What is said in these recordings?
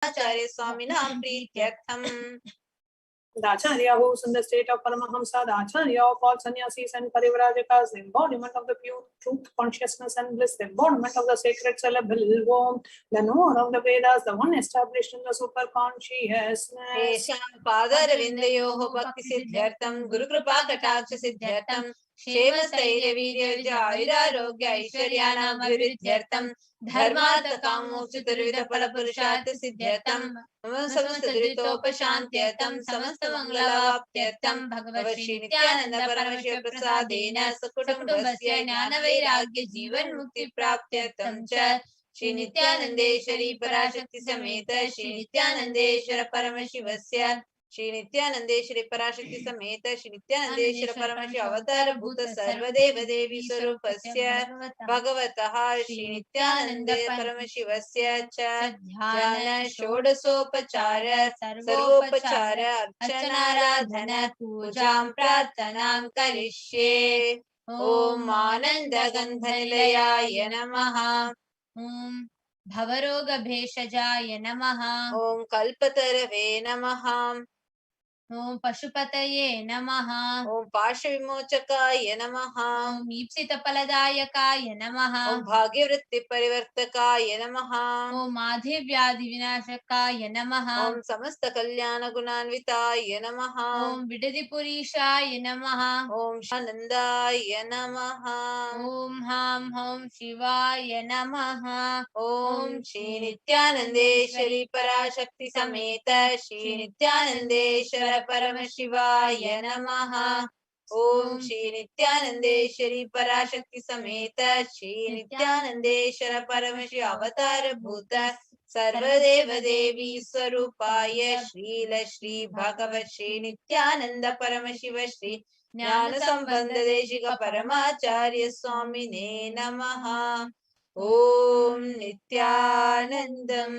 Acharya Swaminam Prityartham. The Acharya who is in the state of Paramahamsa, the Acharya of all sannyasis and parivrajakas, the embodiment of the pure truth, consciousness and bliss, the embodiment of the sacred syllable Om, the knower of the Vedas, the one established in the super consciousness. Esham Padaravindayoho Bhakti Siddhyartham Guru Kripa Kataksha Siddhyartham Sheva Stairya Virya Vijayira Rogya Aishwaryanam Abhiruddhyartham Dharmartha Kamoksha Tirvida Pala Purushartha Siddhyartham Samasta Dritopashantyartham Samasta Mangalavaptyartham Bhagavad Shri Nithyananda Paramashiva Prasadena Sakutumbhasya Jnana Vairagya Jivan Mukti Praptyartham Cha Shri Nithyanandeshwari Parashakti Sameta Shri Nithyanandeshwara Paramashivasya Shri Nithyanandeshwari Parashakti Sameta Shri Nithyanandeshwara Paramashiva Avatara Bhuta Sarvadeva Devi Swarupasya Bhagavataha Shri Nithyananda Paramashivasya Cha Jnana Shodasopachara Sarvopachara Archanaradhana Pujam Prarthanam Karishye Om Ananda Gandhalayaya Namaha Om Bhavaroga Bheshajaya Namaha. Om Kalpatarave Namaha. Om Pashupataye Namaha. Om Pashavimochakaya Namaha. Om Ipsita Paladayakaya Namaha. Om Bhagyavritti Parivartakaya Namaha. Om Madhivyadi Vinashakaya Namaha. Om Samasta Kalyana Gunanvitaya Namaha. Om Vidadipurishaya Namaha. Om Shanandaya Namaha. Om Ham Hom Shivaya Namaha. Om Shri Nithyanandeshwari Parashakti Sameta Shri Nithyanandeshwara Paramashivaya Namaha. Om Shri Nithyanandeshwari Parashakti Sameta Shri Nithyanandeshwara Paramashiva Avatara Bhuta Sarvadeva Devi Swarupaya Srila Shri Bhagavat Shri Nithyananda Paramashiva Shri Jnana Sambandha Deshika Paramacharya Swamine Namaha. Om Nithyanandam.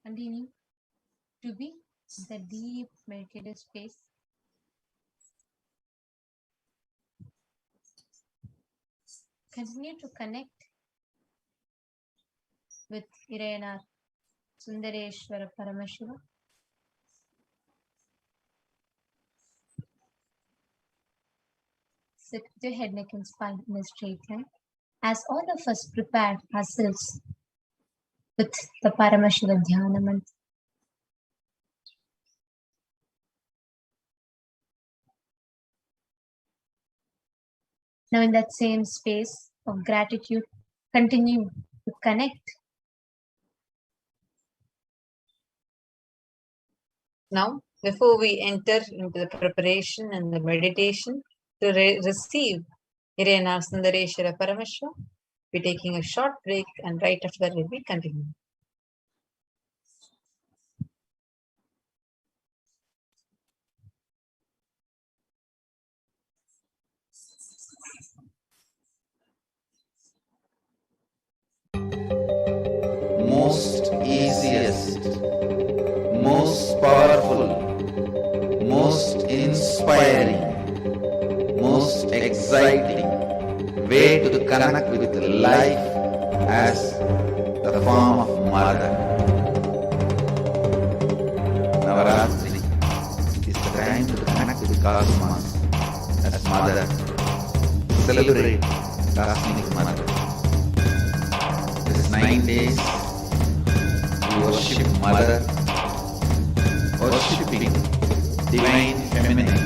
Continue to be the deep meditative space. Continue to connect with Irena Sundareshwara Paramashiva. Sit with your head, neck and spine in a straight line. As all of us prepare ourselves with the Paramashiva Dhyana mantra. Now in that same space of gratitude, continue to connect. Now, before we enter into the preparation and the meditation to receive Irena Sundareshwara Paramashiva, we're taking a short break, and right after that we'll be continuing. Most easiest, most powerful, most inspiring, most exciting way to connect with life as the form of mother. Navaratri is the time to connect with Cosmos as mother. Celebrate Cosmic Mother. This 9 days we worship Mother, worshipping Divine Feminine.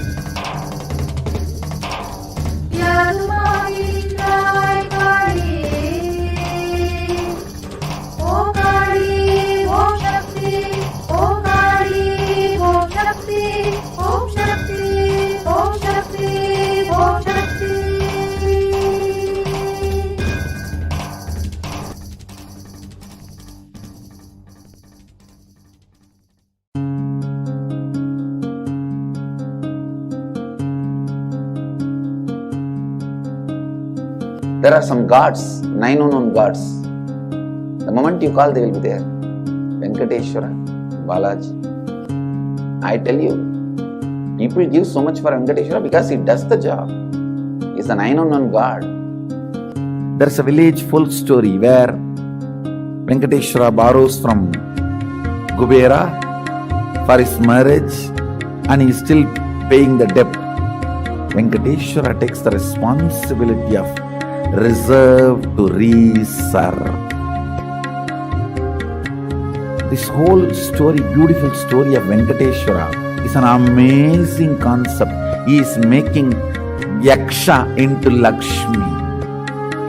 There are some gods, 9 unknown gods. The moment you call, they will be there. Venkateshwara, Balaji. I tell you, people give so much for Venkateshwara because he does the job. He is a 9 unknown god. There is a village full story where Venkateshwara borrows from Kubera for his marriage and he is still paying the debt. Venkateshwara takes the responsibility of reserve to reserve. This whole story, beautiful story of Venkateshwara is an amazing concept. He is making Yaksha into Lakshmi.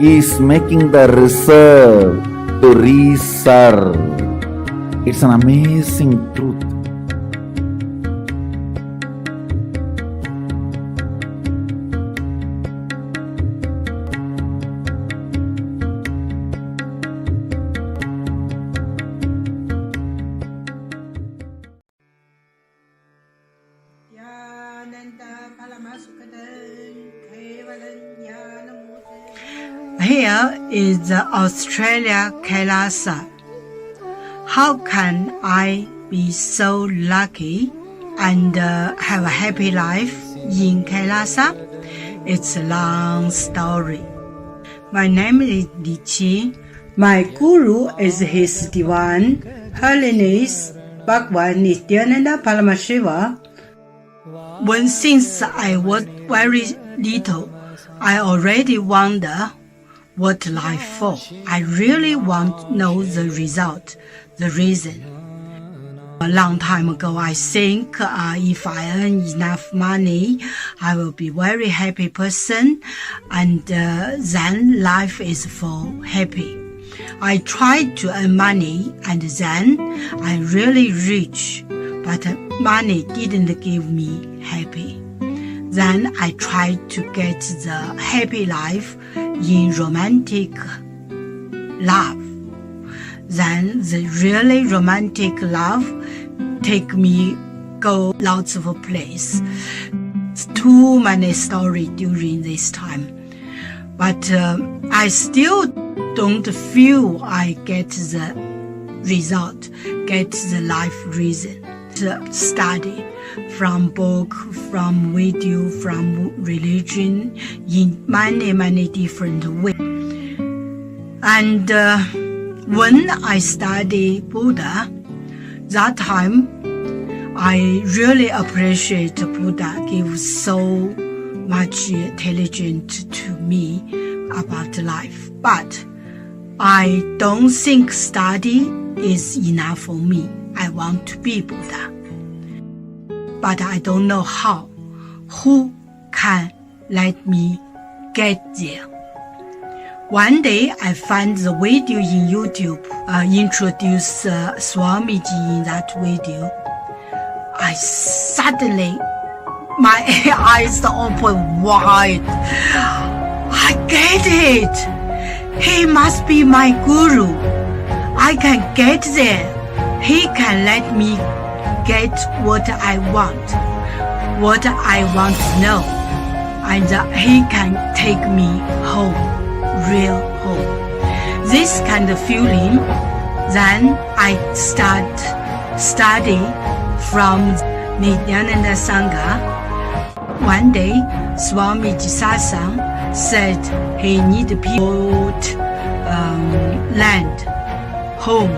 He is making the reserve to reserve. It's an amazing truth. Here is the Australia Kailasa. How can I be so lucky and have a happy life in Kailasa? It's a long story. My name is Li Qi. My guru is His Divine Holiness Bhagwan Nithyananda Paramashivam. Since I was very little, I already wonder what life for. I really want to know the result, the reason. A long time ago, I think if I earn enough money, I will be very happy person, and then life is for happy. I tried to earn money, and then I'm really rich, but money didn't give me happy. Then I tried to get the happy life in romantic love. Then the really romantic love take me go lots of places. Too many stories during this time. But I still don't feel I get the result, get the life reason. Study from book, from video, from religion in many different ways. And when I study Buddha, that time I really appreciate Buddha gives so much intelligence to me about life. But I don't think study is enough for me. I want to be Buddha. But I don't know how. Who can let me get there? One day I found the video in YouTube, introduce Swamiji in that video. I suddenly, my eyes open wide. I get it. He must be my guru. I can get there. He can let me get what I want to know, and he can take me home, real home. This kind of feeling, then I start study from Nithyananda Sangha. One day, Swamiji Satsang said he need people land, home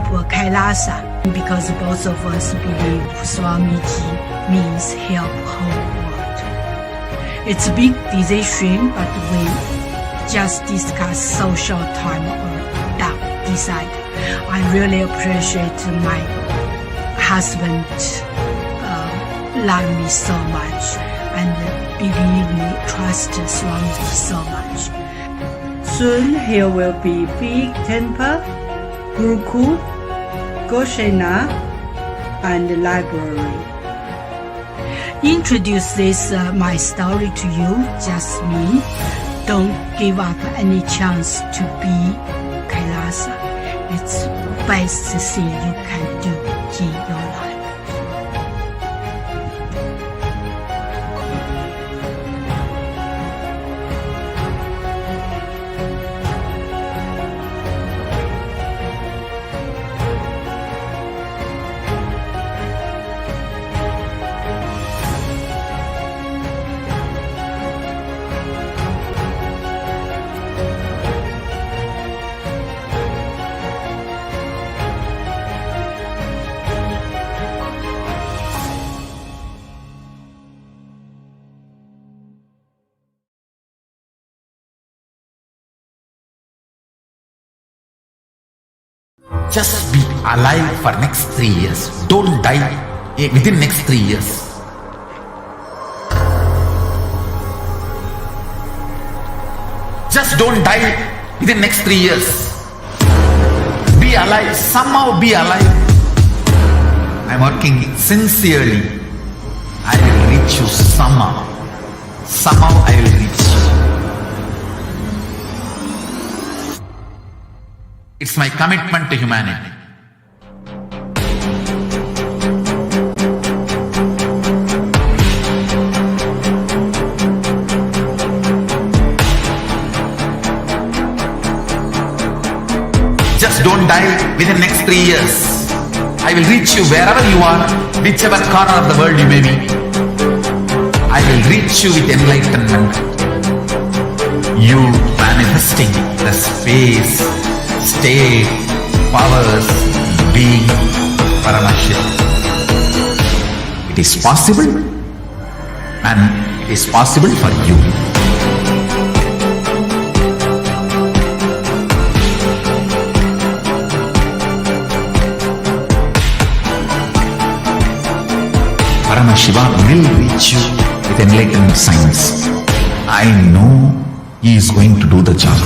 for Kailasa, because both of us believe Swamiji means help whole world. It's a big decision, but we just discuss so short time or decide. I really appreciate my husband love me so much and believe me, trust Swamiji so much. Soon here will be big temple, Gurukul, Goshena, and library. Introduce this my story to you, just me. Don't give up any chance to be Kailasa. It's the best thing you can do in your life. Just be alive for next 3 years. Don't die within next 3 years. Just don't die within next 3 years. Be alive. Somehow be alive. I'm working sincerely. I will reach you somehow. Somehow I will reach you. It's my commitment to humanity. Just don't die within next 3 years. I will reach you wherever you are, whichever corner of the world you may be. I will reach you with enlightenment. You manifesting the space, state, powers, being, Paramashivoham. It is possible, and it is possible for you. Paramashivoham will reach you with enlightenment science. I know he is going to do the job.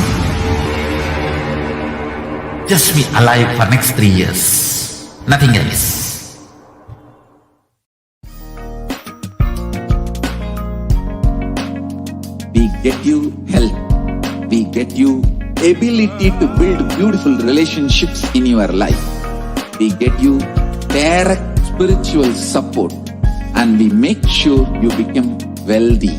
Just be alive for next 3 years. Nothing else. We get you health. We get you ability to build beautiful relationships in your life. We get you direct spiritual support. And we make sure you become wealthy.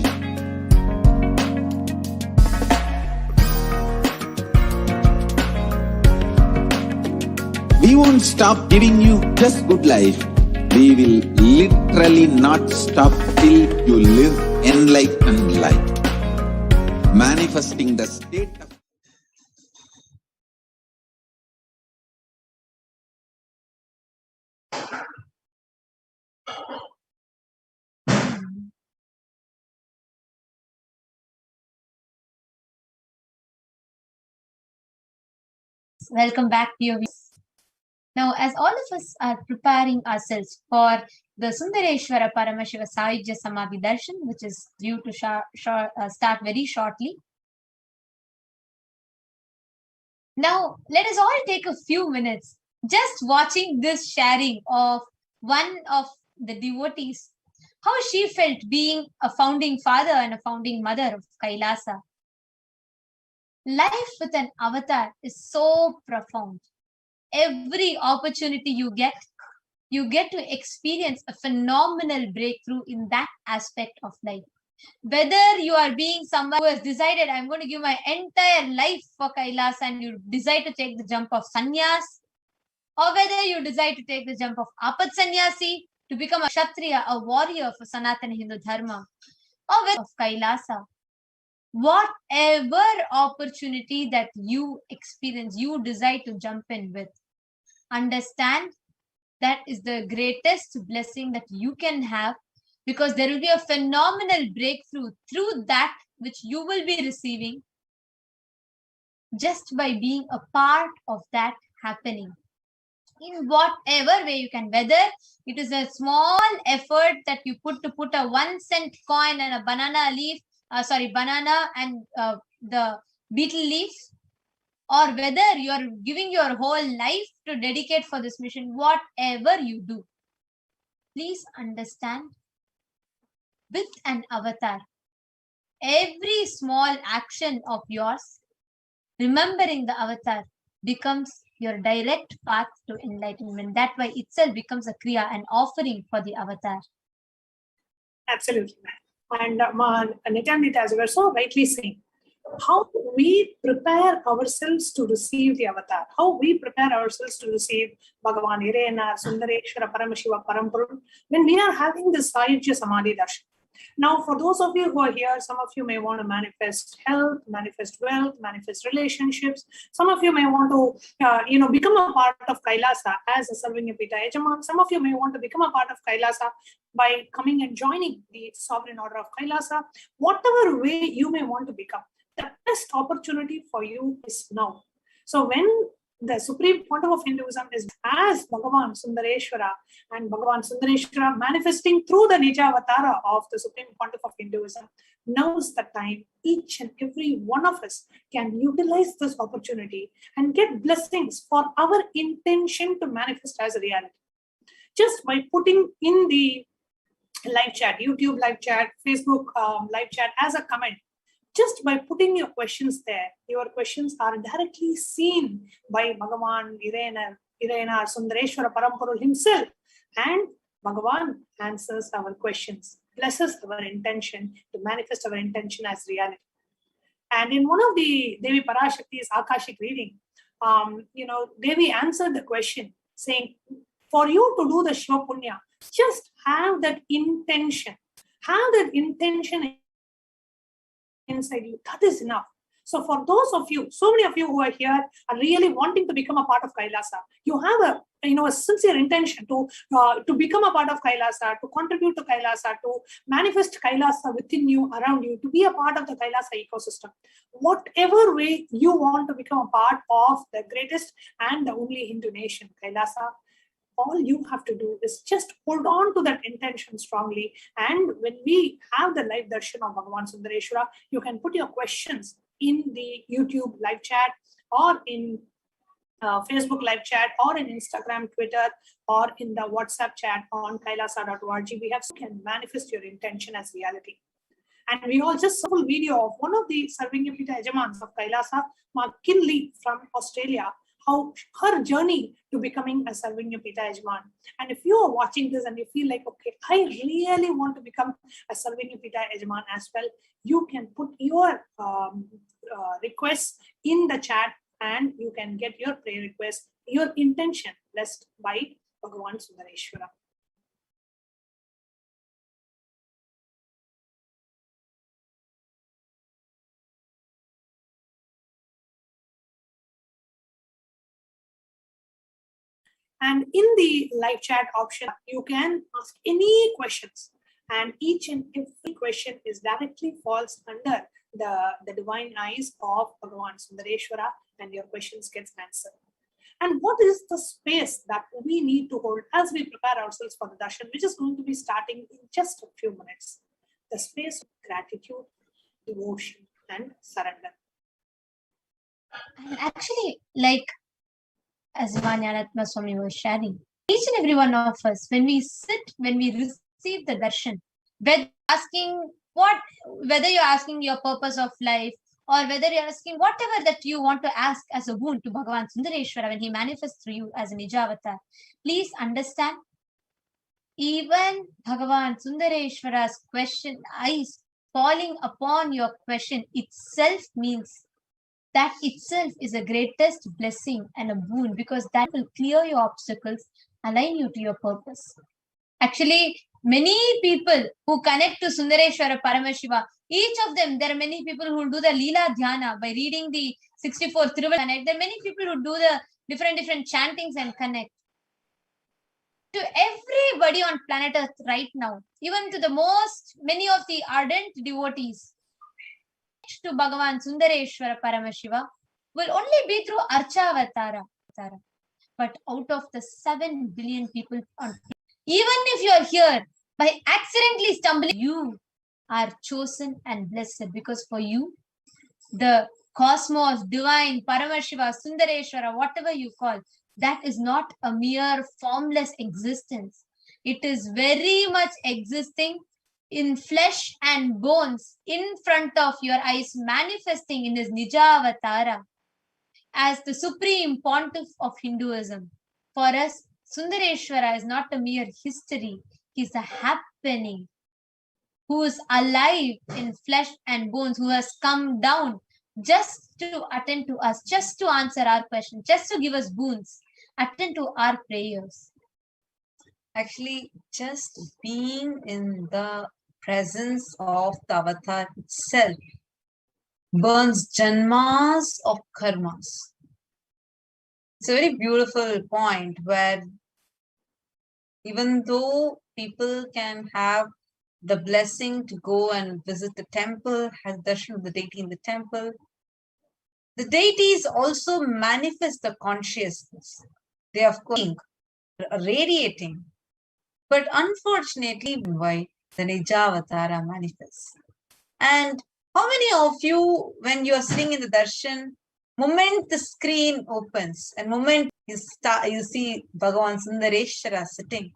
We won't stop giving you just good life. We will literally not stop till you live enlightened life. Manifesting the state of Welcome back, dear viewers. Now, as all of us are preparing ourselves for the Sundareshwara Paramashiva Sahidya Samadhi Darshan, which is due to start very shortly. Now, let us all take a few minutes just watching this sharing of one of the devotees, how she felt being a founding father and a founding mother of Kailasa. Life with an avatar is so profound. Every opportunity you get to experience a phenomenal breakthrough in that aspect of life. Whether you are being someone who has decided, I'm going to give my entire life for Kailasa, and you decide to take the jump of sannyas, or whether you decide to take the jump of apat sannyasi to become a kshatriya, a warrior for Sanatana Hindu Dharma, or whether of Kailasa. Whatever opportunity that you experience, you decide to jump in with, understand that is the greatest blessing that you can have, because there will be a phenomenal breakthrough through that which you will be receiving just by being a part of that happening. In whatever way you can, whether it is a small effort that you put to put a 1 cent coin and a banana leaf, banana and the beetle leaf, or whether you are giving your whole life to dedicate for this mission, whatever you do, please understand, with an avatar, every small action of yours, remembering the avatar, becomes your direct path to enlightenment. That by itself becomes a kriya, an offering for the avatar. Absolutely. And Nithyananda, as you were so rightly saying, how we prepare ourselves to receive the avatar, how we prepare ourselves to receive Bhagavan Irenar, Sundareshwara Paramashiva Parampurun, when we are having this Sahidya Samadhi Darshan. Now, for those of you who are here, some of you may want to manifest health, manifest wealth, manifest relationships. Some of you may want to, become a part of Kailasa as a serving a Pita Yajaman. Some of you may want to become a part of Kailasa by coming and joining the Sovereign Order of Kailasa. Whatever way you may want to become, the best opportunity for you is now. So when the supreme pontiff of Hinduism is as Bhagavan Sundareshwara, and Bhagavan Sundareshwara manifesting through the Nija Avatara of the supreme pontiff of Hinduism. Now's the time each and every one of us can utilize this opportunity and get blessings for our intention to manifest as a reality. Just by putting in the live chat, YouTube live chat, Facebook live chat as a comment, just by putting your questions there, your questions are directly seen by Bhagavan Irena Sundareshwara Parampurul himself, and Bhagavan answers our questions, blesses our intention to manifest our intention as reality. And in one of the Devi Parashakti's Akashic reading, Devi answered the question saying, for you to do the Shiva Punya, just have that intention. Have that intention inside you. That is enough. So for those of you, so many of you who are here are really wanting to become a part of Kailasa, you have a sincere intention to become a part of Kailasa, to contribute to Kailasa, to manifest Kailasa within you, around you, to be a part of the Kailasa ecosystem. Whatever way you want to become a part of the greatest and the only Hindu nation, Kailasa, all you have to do is just hold on to that intention strongly. And when we have the live darshan of Bhagavan Sundareshwara, you can put your questions in the YouTube live chat, or in Facebook live chat, or in Instagram, Twitter, or in the WhatsApp chat on kailasa.org. We have, you can manifest your intention as reality. And we all just saw a video of one of the Sarvingapita Ejamans of Kailasa, Ma Kinley from Australia, how her journey to becoming a Sarvingapita Ejaman. And if you are watching this and you feel like, okay, I really want to become a Sarvingapita Ejaman as well, you can put your requests in the chat, and you can get your prayer request, your intention blessed by Bhagavan Sundareshwara. And in the live chat option, you can ask any questions, and each and every question is directly falls under the divine eyes of Bhagavan Sundareshwara, and your questions gets answered. And what is the space that we need to hold as we prepare ourselves for the darshan, which is going to be starting in just a few minutes? The space of gratitude, devotion, and surrender. And actually, like as Vanyanatma Swami was sharing, each and every one of us, when we sit, when we receive the darshan, whether you're asking your purpose of life, or whether you're asking whatever that you want to ask as a boon to Bhagavan Sundareshwara when he manifests through you as a Nija Avatar, please understand, even Bhagavan Sundareshwara's question, eyes falling upon your question itself means that itself is the greatest blessing and a boon, because that will clear your obstacles, align you to your purpose. Actually, many people who connect to Sundareshwara Paramashiva, each of them, there are many people who do the Leela Dhyana by reading the 64 Thiruval connect. There are many people who do the different chantings and connect. To everybody on planet Earth right now, even to many of the ardent devotees, to Bhagavan Sundareshwara Paramashiva will only be through Archa Avatara. But out of the 7 billion people on planet, even if you are here by accidentally stumbling, you are chosen and blessed, because for you, the cosmos, divine, Paramashiva, Sundareshwara, whatever you call, that is not a mere formless existence. It is very much existing in flesh and bones in front of your eyes, manifesting in his Nija Avatara as the supreme pontiff of Hinduism. For us, Sundareshwara is not a mere history, he is a happening, who is alive in flesh and bones, who has come down just to attend to us, just to answer our questions, just to give us boons, attend to our prayers. Actually, just being in the presence of the avatar itself burns janmas of karmas. It's a very beautiful point where even though people can have the blessing to go and visit the temple, have darshan of the deity in the temple, The deities also manifest the consciousness. They are, of course, radiating. But unfortunately, why the Nijavatara manifests. And how many of you, when you are sitting in the darshan, moment the screen opens and moment you see Bhagavan Sundareshwara sitting,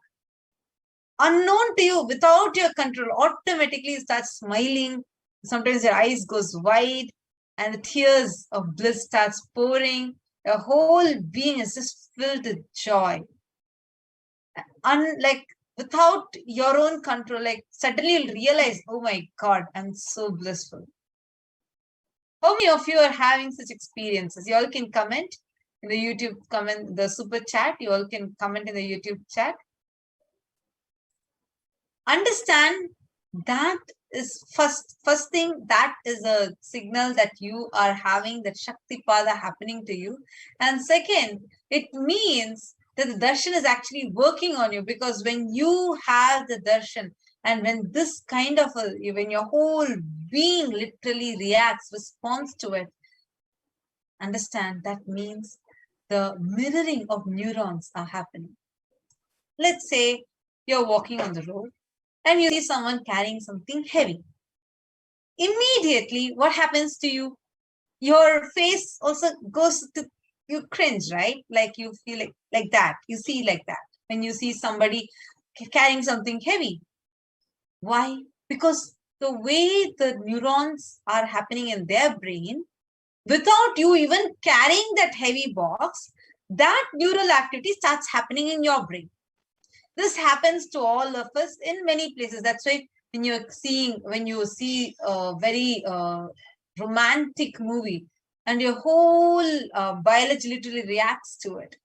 unknown to you, without your control, automatically you start smiling. Sometimes your eyes goes wide and the tears of bliss starts pouring. Your whole being is just filled with joy. Like without your own control, like suddenly you'll realize, oh my God, I'm so blissful. How many of you are having such experiences? You all can comment in the YouTube comment, the super chat. You all can comment in the YouTube chat. Understand that is first thing, that is a signal that you are having that Shaktipada happening to you. And second, it means that the darshan is actually working on you, because when you have the darshan and when this kind of when your whole being literally reacts, responds to it, understand that means the mirroring of neurons are happening. Let's say you're walking on the road and you see someone carrying something heavy. Immediately, what happens to you? Your face also goes to, you cringe, right? Like you feel like that. You see like that when you see somebody carrying something heavy. Why? Because the way the neurons are happening in their brain, without you even carrying that heavy box, that neural activity starts happening in your brain. This happens to all of us in many places. That's why when you see a very romantic movie and your whole biology literally reacts to it.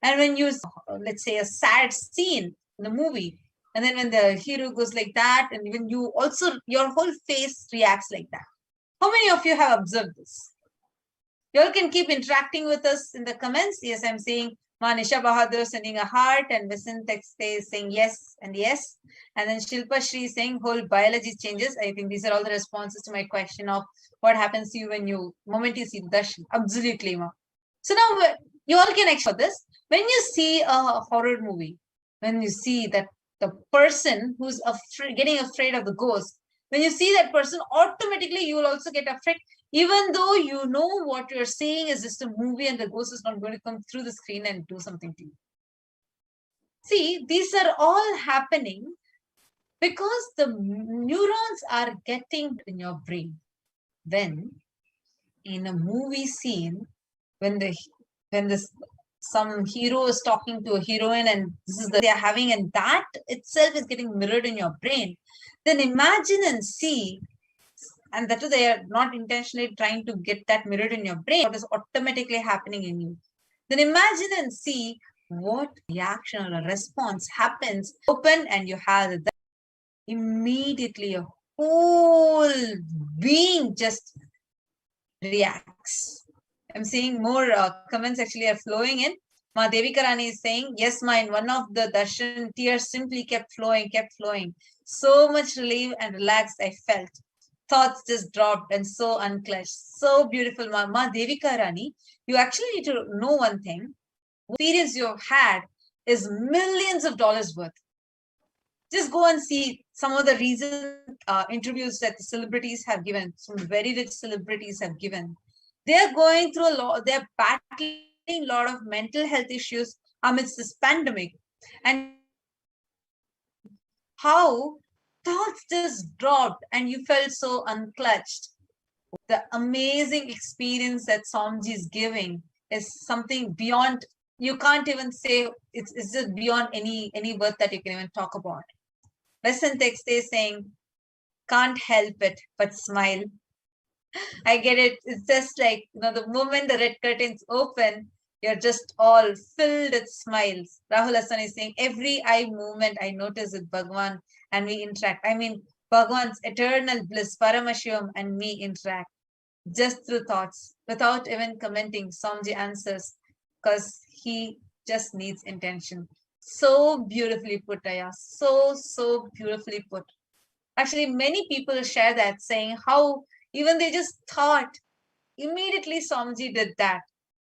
And when you, let's say, a sad scene in the movie, and then when the hero goes like that, and when you also, your whole face reacts like that. How many of you have observed this? You all can keep interacting with us in the comments. Yes, I'm seeing Manisha Bahadur sending a heart, and Vincent is saying yes and yes. And then Shilpa Shri is saying whole biology changes. I think these are all the responses to my question of what happens to you when you, moment you see the darshan. Absolutely, ma. So now you all can actually this. When you see a horror movie, when you see that the person who's getting afraid of the ghost, when you see that person, automatically you will also get afraid, even though you know what you're seeing is just a movie and the ghost is not going to come through the screen and do something to you. See, these are all happening because the neurons are getting in your brain. When in a movie scene, when some hero is talking to a heroine and this is they are having, and that itself is getting mirrored in your brain, then imagine and see, and that is they are not intentionally trying to get that mirrored in your brain, what is automatically happening in you. Then imagine and see what reaction or a response happens. Open and you have that, immediately your whole being just reacts. I'm seeing more comments actually are flowing in. Ma Devika Rani is saying, yes, ma, in one of the darshan, tears simply kept flowing. So much relief and relaxed I felt. Thoughts just dropped and so unclenched. So beautiful, ma. Ma Devika Rani, you actually need to know one thing. What experience you've had is millions of dollars worth. Just go and see some of the recent interviews that the celebrities have given. Some very rich celebrities have given. They're going through a lot, they're battling a lot of mental health issues amidst this pandemic. And how thoughts just dropped and you felt so unclutched. The amazing experience that Somji is giving is something beyond, you can't even say, it's just beyond any word that you can even talk about. Lesson text is saying, can't help it but smile. I get it. It's just like, the moment the red curtains open, you're just all filled with smiles. Rahul Hassan is saying, every eye movement I notice with Bhagwan and we interact. I mean, Bhagwan's eternal bliss, Paramashivoham and me interact just through thoughts, without even commenting. Somji answers, because he just needs intention. So beautifully put, Aya. So beautifully put. Actually, many people share that, saying how even they just thought Immediately Swamiji did that.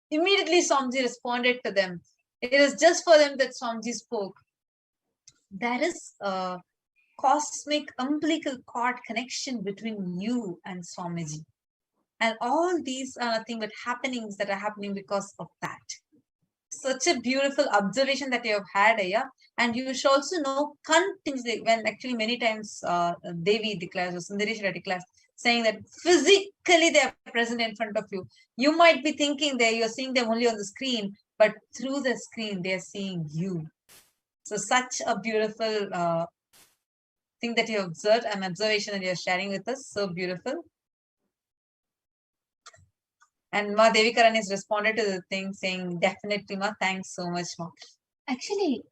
Immediately Swamiji responded to them. It is just for them that Swamiji spoke. There is a cosmic umbilical cord connection between you and Swamiji. And all these are nothing but happenings that are happening because of that. Such a beautiful observation that you have had, Aya. And you should also know continuously, when actually many times Devi declares or Sundareshwara declares, saying that physically they are present in front of you. You might be thinking you're seeing them only on the screen, but through the screen, they are seeing you. So such a beautiful thing that you observed, an observation that you're sharing with us. So beautiful. And Ma Devikaran has responded to the thing saying, definitely, Ma, thanks so much, Ma. Actually,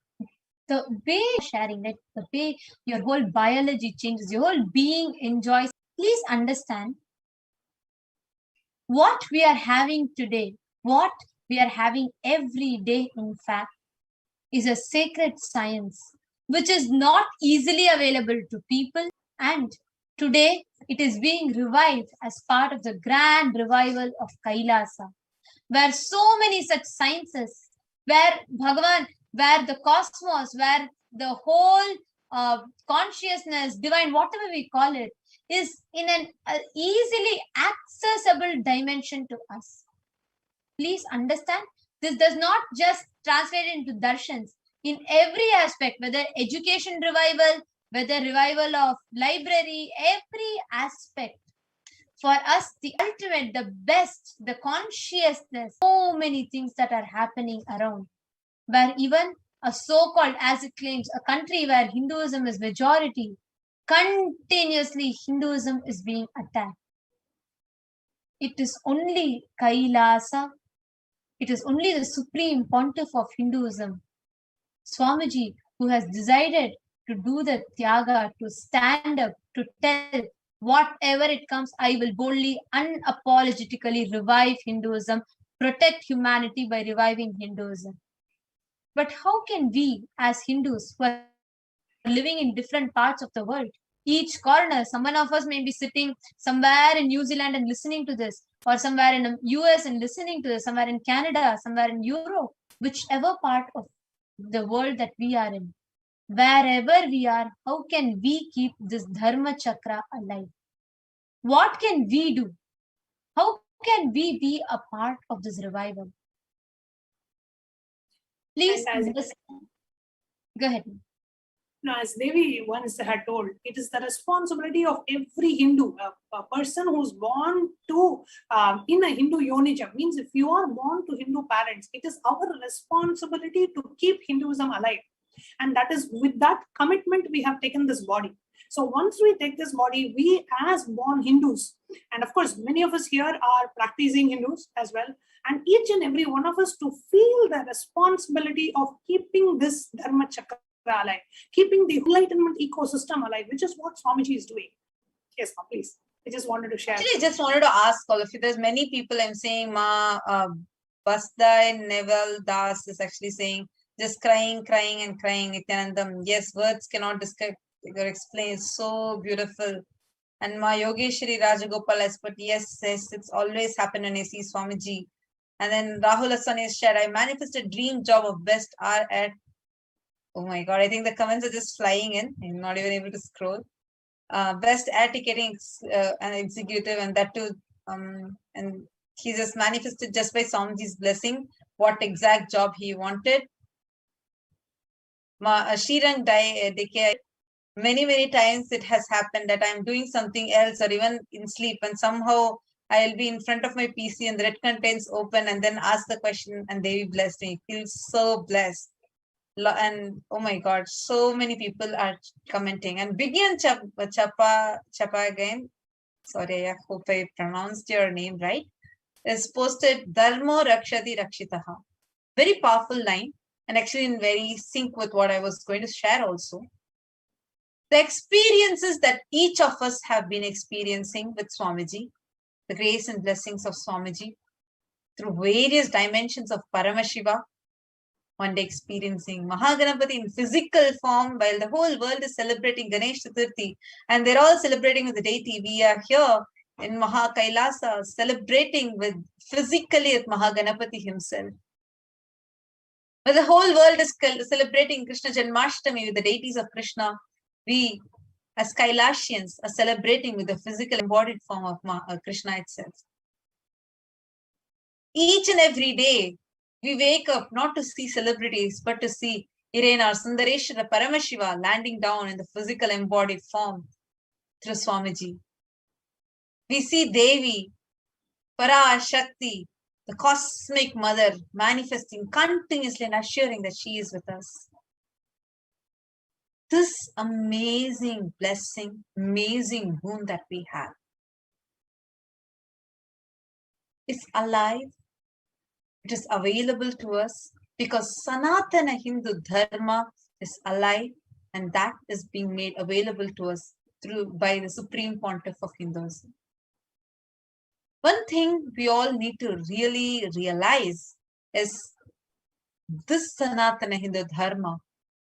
the way you're sharing, like the way your whole biology changes, your whole being enjoys. Please understand what we are having today, what we are having every day, in fact, is a sacred science which is not easily available to people. And today it is being revived as part of the grand revival of Kailasa, where so many such sciences, where Bhagavan, where the cosmos, where the whole consciousness, divine, whatever we call it, is in an easily accessible dimension to us. Please understand, this does not just translate into darshans. In every aspect, whether education revival, whether revival of library, every aspect. For us, the ultimate, the best, the consciousness, so many things that are happening around, where even a so-called, as it claims, a country where Hinduism is majority, continuously Hinduism is being attacked. It is only Kailasa, it is only the supreme pontiff of Hinduism, Swamiji, who has decided to do the Tyaga, to stand up, to tell whatever it comes, I will boldly, unapologetically revive Hinduism, protect humanity by reviving Hinduism. But how can we as Hindus who are living in different parts of the world, each corner, someone of us may be sitting somewhere in New Zealand and listening to this, or somewhere in the US and listening to this, somewhere in Canada, somewhere in Europe, whichever part of the world that we are in, wherever we are, how can we keep this Dharma Chakra alive? What can we do? How can we be a part of this revival? Please go ahead. No, as Devi once had told, it is the responsibility of every Hindu, a person who's born to in a Hindu yonija, means if you are born to Hindu parents, it is our responsibility to keep Hinduism alive. And that is with that commitment we have taken this body. So once we take this body, we as born Hindus, and of course many of us here are practicing Hindus as well, and each and every one of us to feel the responsibility of keeping this Dharma Chakra alive, keeping the enlightenment ecosystem alive, which is what Swamiji is doing. Yes, please. I just wanted to share. Actually, I just wanted to ask all of you. There's many people I'm saying, Ma, Basdai Neval Das is actually saying, just crying, crying and crying. Nithyanandam. Yes, words cannot describe or explain. It's so beautiful. And Ma Yogeshwari Rajagopal has put, yes, it's always happened when I see Swamiji. And then Rahul Hassan has shared, I manifested dream job of best R at. Oh my God, I think the comments are just flying in. I'm not even able to scroll. Best air ticketing an executive, and that too. And he just manifested just by Swamiji's blessing what exact job he wanted. Shirang decay. Many times it has happened that I'm doing something else or even in sleep, and somehow I'll be in front of my PC and the red contents open and then ask the question and they will bless me. Feel so blessed. And oh my God, so many people are commenting. And Bigyan Chapa again, sorry, I hope I pronounced your name right, is posted Dharmo Rakshati Rakshitaha. Very powerful line, and actually in very sync with what I was going to share also. The experiences that each of us have been experiencing with Swamiji, the grace and blessings of Swamiji, through various dimensions of Paramashiva, one day experiencing Mahaganapati in physical form while the whole world is celebrating Ganesh Chaturthi and they're all celebrating with the deity. We are here in Maha Kailasa, celebrating with physically with Mahaganapati himself. When the whole world is celebrating Krishna Janmashtami with the deities of Krishna, we as Kailasians are celebrating with the physical embodied form of Krishna itself. Each and every day, we wake up not to see celebrities, but to see Irena Sundareshwara Paramashiva landing down in the physical embodied form through Swamiji. We see Devi, Parashakti, the cosmic mother, manifesting continuously and assuring that she is with us. This amazing blessing, amazing boon that we have is alive. It is available to us because Sanatana Hindu Dharma is alive, and that is being made available to us by the Supreme Pontiff of Hinduism. One thing we all need to really realize is this Sanatana Hindu Dharma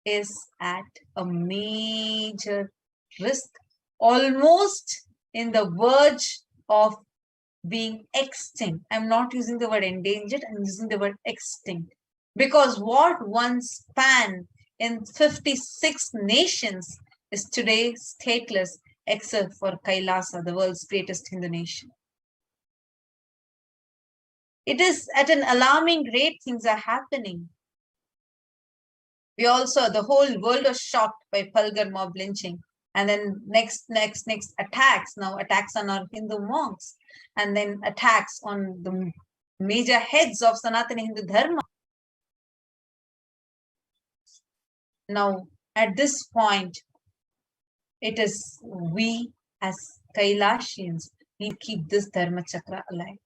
is at a major risk, almost in the verge of being extinct. I'm not using the word endangered, I'm using the word extinct. Because what once spanned in 56 nations is today stateless except for Kailasa, the world's greatest Hindu nation. It is at an alarming rate things are happening. We also, the whole world was shocked by Palgar mob lynching. And then next attacks, now attacks on our Hindu monks. And then attacks on the major heads of Sanatana Hindu Dharma. Now, at this point, it is we as Kailasians need to keep this Dharma Chakra alive.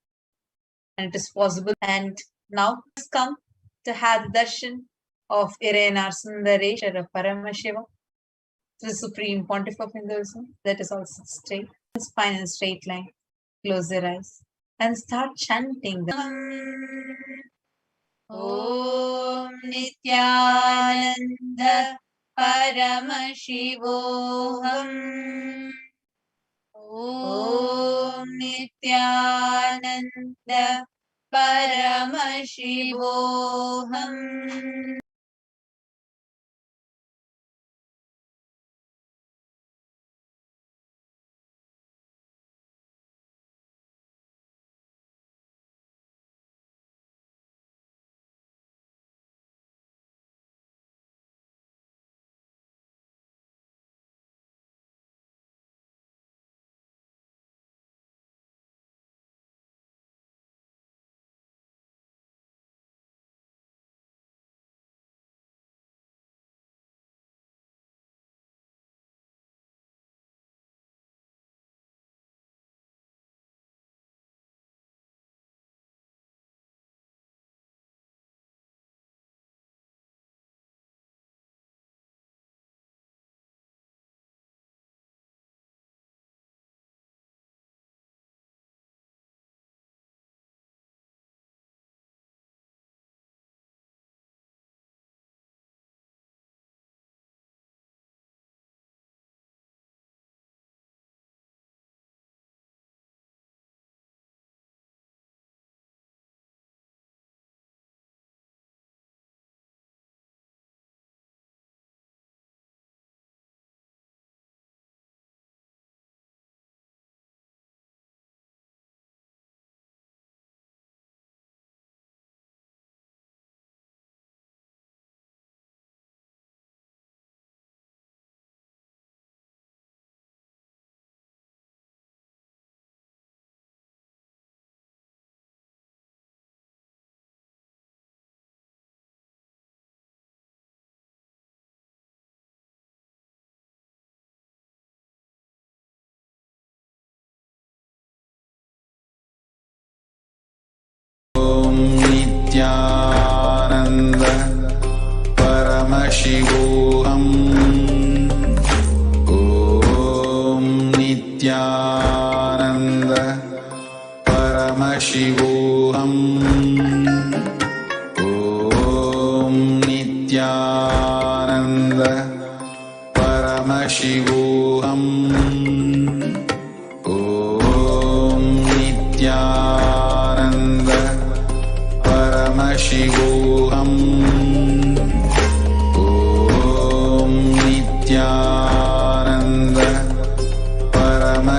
And it is possible. And now let's come to have the darshan of Irena Sundareshwara Paramashivam, the Supreme Pontiff of Hinduism. Let us all sit straight, spine in a straight line, close your eyes, and start chanting the Om Nithyananda Paramashivoham. Om Nithyananda Paramashivoham. Nithyananda Paramashivoham. Om Nithyananda Paramashivoham. Om Nithyananda Paramashivoham. Om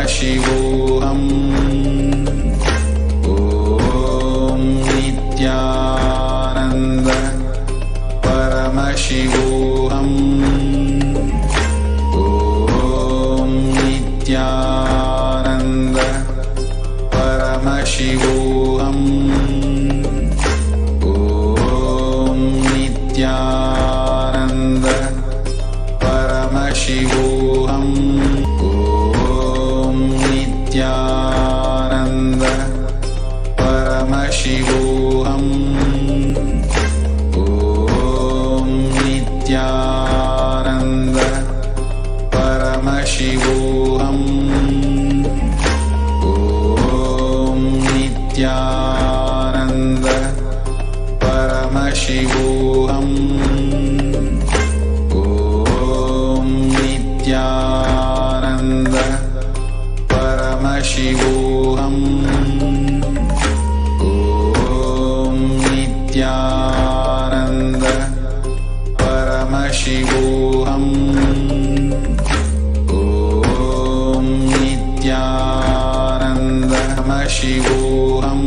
Paramashivoham. Om Nithyananda Paramashivoham. Om Nithyananda Paramashivoham. Om Nithyananda Paramashivoham. Om Nithyananda Paramashivoham. Om Nithyananda Paramashivoham. Om Nithyananda Paramashivoham. Om Nithyananda Paramashivoham. Om Nithyananda Paramashivoham. Om Nithyananda Paramashivoham.